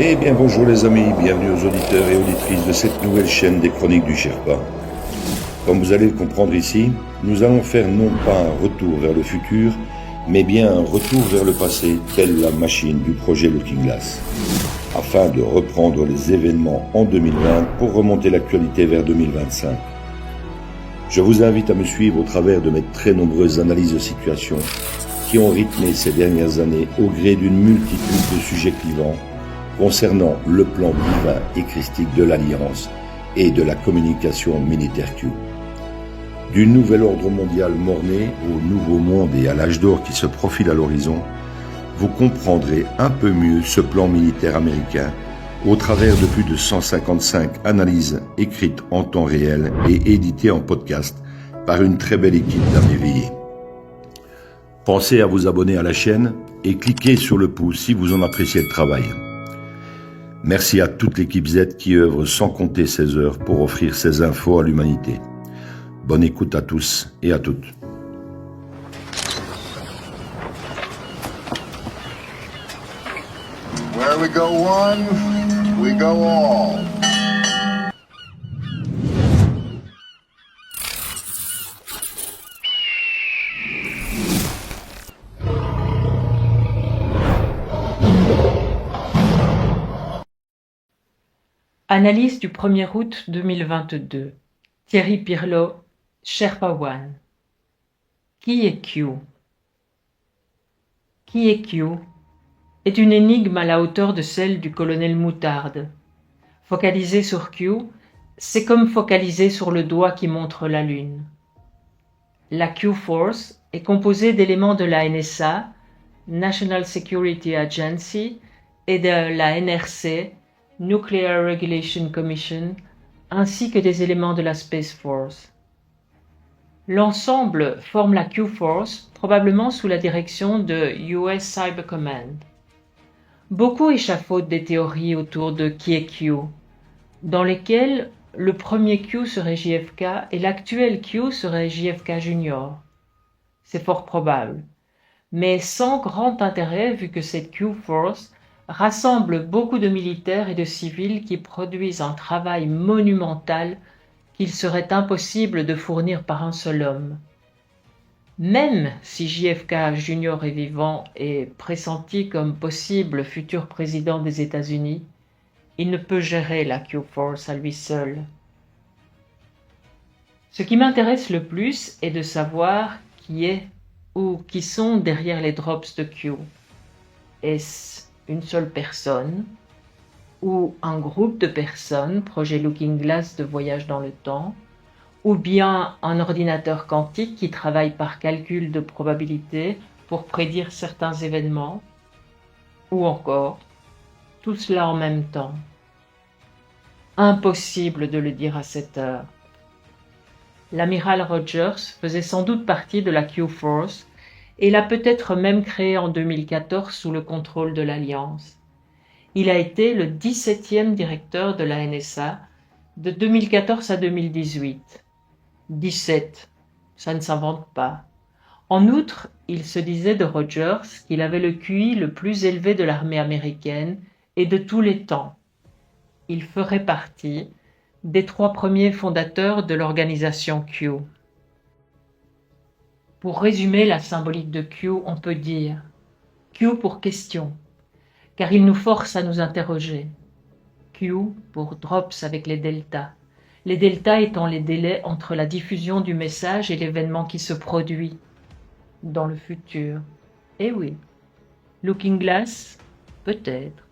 Eh bien bonjour les amis, bienvenue aux auditeurs et auditrices de cette nouvelle chaîne des Chroniques du Sherpa. Comme vous allez le comprendre ici, nous allons faire non pas un retour vers le futur, mais bien un retour vers le passé, telle la machine du projet Looking Glass, afin de reprendre les événements en 2020 pour remonter l'actualité vers 2025. Je vous invite à me suivre au travers de mes très nombreuses analyses de situation qui ont rythmé ces dernières années au gré d'une multitude de sujets clivants concernant le plan divin et christique de l'Alliance et de la communication militaire Q. Du nouvel ordre mondial mort-né au nouveau monde et à l'âge d'or qui se profile à l'horizon, vous comprendrez un peu mieux ce plan militaire américain au travers de plus de 155 analyses écrites en temps réel et éditées en podcast par une très belle équipe d'âmes éveillées. Pensez à vous abonner à la chaîne et cliquez sur le pouce si vous en appréciez le travail. Merci à toute l'équipe Z qui œuvre sans compter ses heures pour offrir ces infos à l'humanité. Bonne écoute à tous et à toutes. Where we go one, we go all. Analyse du 1er août 2022. Thierry Pirlot, Sherpa One. Qui est Q? Qui est Q est une énigme à la hauteur de celle du colonel Moutarde. Focaliser sur Q, c'est comme focaliser sur le doigt qui montre la lune. La Q-Force est composée d'éléments de la NSA, National Security Agency, et de la NRC, Nuclear Regulation Commission, ainsi que des éléments de la Space Force. L'ensemble forme la Q-Force, probablement sous la direction de US Cyber Command. Beaucoup échafaudent des théories autour de qui est Q, dans lesquelles le premier Q serait JFK et l'actuel Q serait JFK Junior. C'est fort probable, mais sans grand intérêt vu que cette Q-Force rassemble beaucoup de militaires et de civils qui produisent un travail monumental qu'il serait impossible de fournir par un seul homme. Même si JFK Junior est vivant et pressenti comme possible futur président des États-Unis, il ne peut gérer la Q-Force à lui seul. Ce qui m'intéresse le plus est de savoir qui est ou qui sont derrière les drops de Q. Est-ce une seule personne ou un groupe de personnes, projet Looking Glass de voyage dans le temps, ou bien un ordinateur quantique qui travaille par calcul de probabilité pour prédire certains événements, ou encore tout cela en même temps. Impossible de le dire à cette heure. L'amiral Rogers faisait sans doute partie de la Q-Force et l'a peut-être même créée en 2014 sous le contrôle de l'Alliance. Il a été le 17e directeur de la NSA de 2014 à 2018. 17, ça ne s'invente pas. En outre, il se disait de Rogers qu'il avait le QI le plus élevé de l'armée américaine et de tous les temps. Il ferait partie des 3 premiers fondateurs de l'organisation Q. Pour résumer la symbolique de Q, on peut dire Q pour question, car il nous force à nous interroger. Q pour drops avec les deltas étant les délais entre la diffusion du message et l'événement qui se produit dans le futur. Eh oui, Looking Glass, peut-être.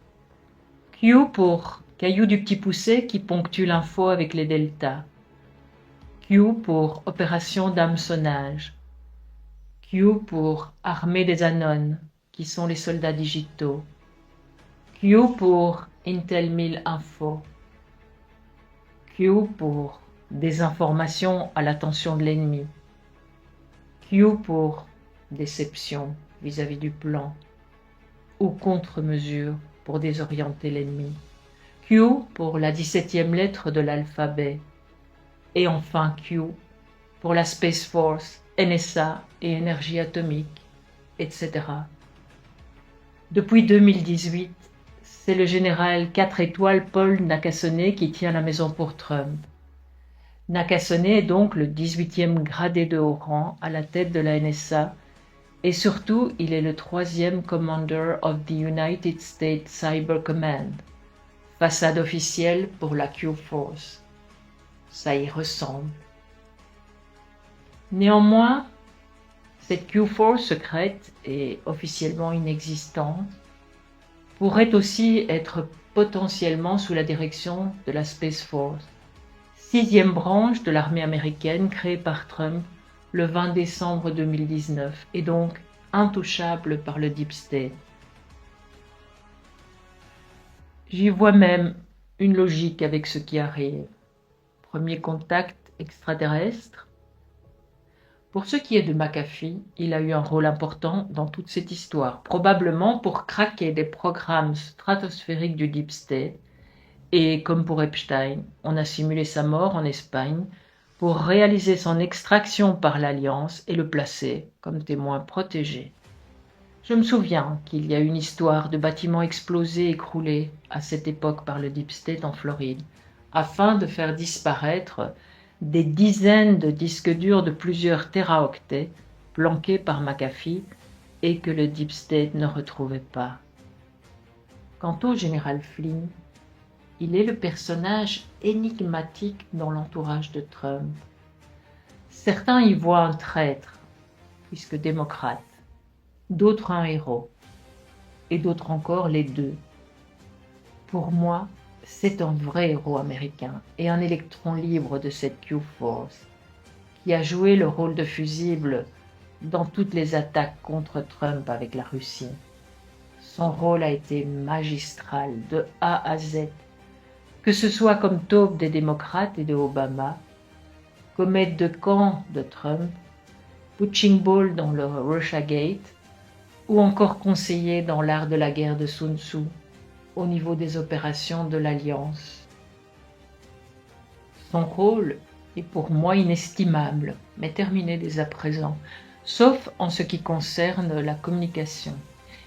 Q pour caillou du petit poucet qui ponctue l'info avec les deltas. Q pour opération d'hameçonnage. Q pour armée des Anons, qui sont les soldats digitaux. Q pour Intel 1000 Info. Q pour désinformation à l'attention de l'ennemi. Q pour déception vis-à-vis du plan ou contre-mesure pour désorienter l'ennemi. Q pour la 17e lettre de l'alphabet. Et enfin Q pour la Space Force, NSA et énergie atomique, etc. Depuis 2018, c'est le général 4 étoiles Paul Nakasone qui tient la maison pour Trump. Nakasone est donc le 18e gradé de haut rang à la tête de la NSA et surtout il est le 3e Commander of the United States Cyber Command, façade officielle pour la Q-Force. Ça y ressemble. Néanmoins, cette Q-Force secrète et officiellement inexistante pourrait aussi être potentiellement sous la direction de la Space Force, 6e branche de l'armée américaine créée par Trump le 20 décembre 2019 et donc intouchable par le Deep State. J'y vois même une logique avec ce qui arrive. Premier contact extraterrestre. Pour ce qui est de McAfee, il a eu un rôle important dans toute cette histoire, probablement pour craquer des programmes stratosphériques du Deep State, et comme pour Epstein, on a simulé sa mort en Espagne pour réaliser son extraction par l'Alliance et le placer comme témoin protégé. Je me souviens qu'il y a une histoire de bâtiments explosés écroulés à cette époque par le Deep State en Floride, afin de faire disparaître des dizaines de disques durs de plusieurs téraoctets planqués par McAfee et que le Deep State ne retrouvait pas. Quant au général Flynn, il est le personnage énigmatique dans l'entourage de Trump. Certains y voient un traître, puisque démocrate, d'autres un héros, et d'autres encore les deux. Pour moi, c'est un vrai héros américain et un électron libre de cette Q-Force qui a joué le rôle de fusible dans toutes les attaques contre Trump avec la Russie. Son rôle a été magistral de A à Z, que ce soit comme taupe des démocrates et de Obama, comme aide de camp de Trump, punching ball dans le Russiagate, ou encore conseiller dans l'art de la guerre de Sun Tzu, au niveau des opérations de l'Alliance. Son rôle est pour moi inestimable, mais terminé dès à présent, sauf en ce qui concerne la communication.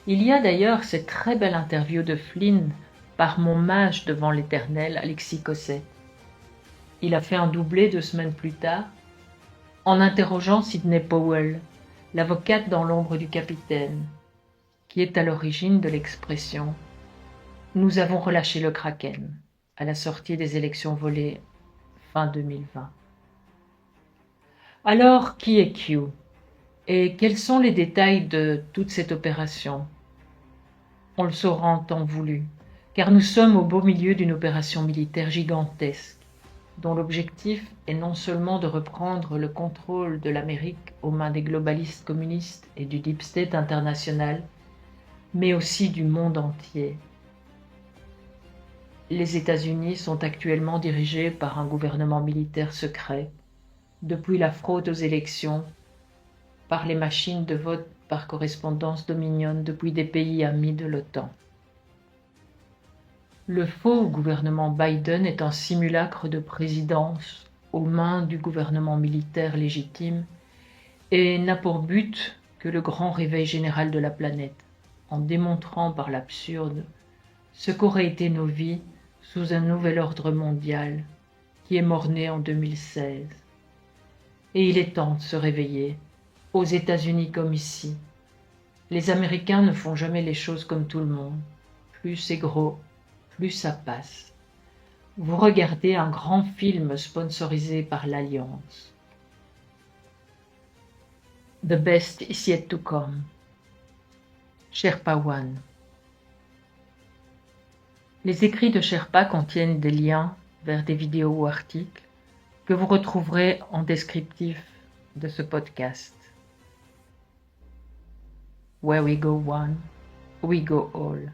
Il y a d'ailleurs cette très belle interview de Flynn par mon mage devant l'Éternel, Alexis Cosset. Il a fait un doublé 2 semaines plus tard, en interrogeant Sidney Powell, l'avocate dans l'ombre du capitaine, qui est à l'origine de l'expression « Nous avons relâché le Kraken » à la sortie des élections volées fin 2020. Alors, qui est Q? Et quels sont les détails de toute cette opération? On le saura en temps voulu, car nous sommes au beau milieu d'une opération militaire gigantesque, dont l'objectif est non seulement de reprendre le contrôle de l'Amérique aux mains des globalistes communistes et du Deep State international, mais aussi du monde entier. Les États-Unis sont actuellement dirigés par un gouvernement militaire secret, depuis la fraude aux élections, par les machines de vote par correspondance dominionnes depuis des pays amis de l'OTAN. Le faux gouvernement Biden est un simulacre de présidence aux mains du gouvernement militaire légitime et n'a pour but que le grand réveil général de la planète, en démontrant par l'absurde ce qu'auraient été nos vies sous un nouvel ordre mondial qui est mort-né en 2016. Et il est temps de se réveiller, aux États-Unis comme ici. Les Américains ne font jamais les choses comme tout le monde. Plus c'est gros, plus ça passe. Vous regardez un grand film sponsorisé par l'Alliance. The best is yet to come. Sherpa One. Les écrits de Sherpa contiennent des liens vers des vidéos ou articles que vous retrouverez en descriptif de ce podcast. Where we go one, we go all.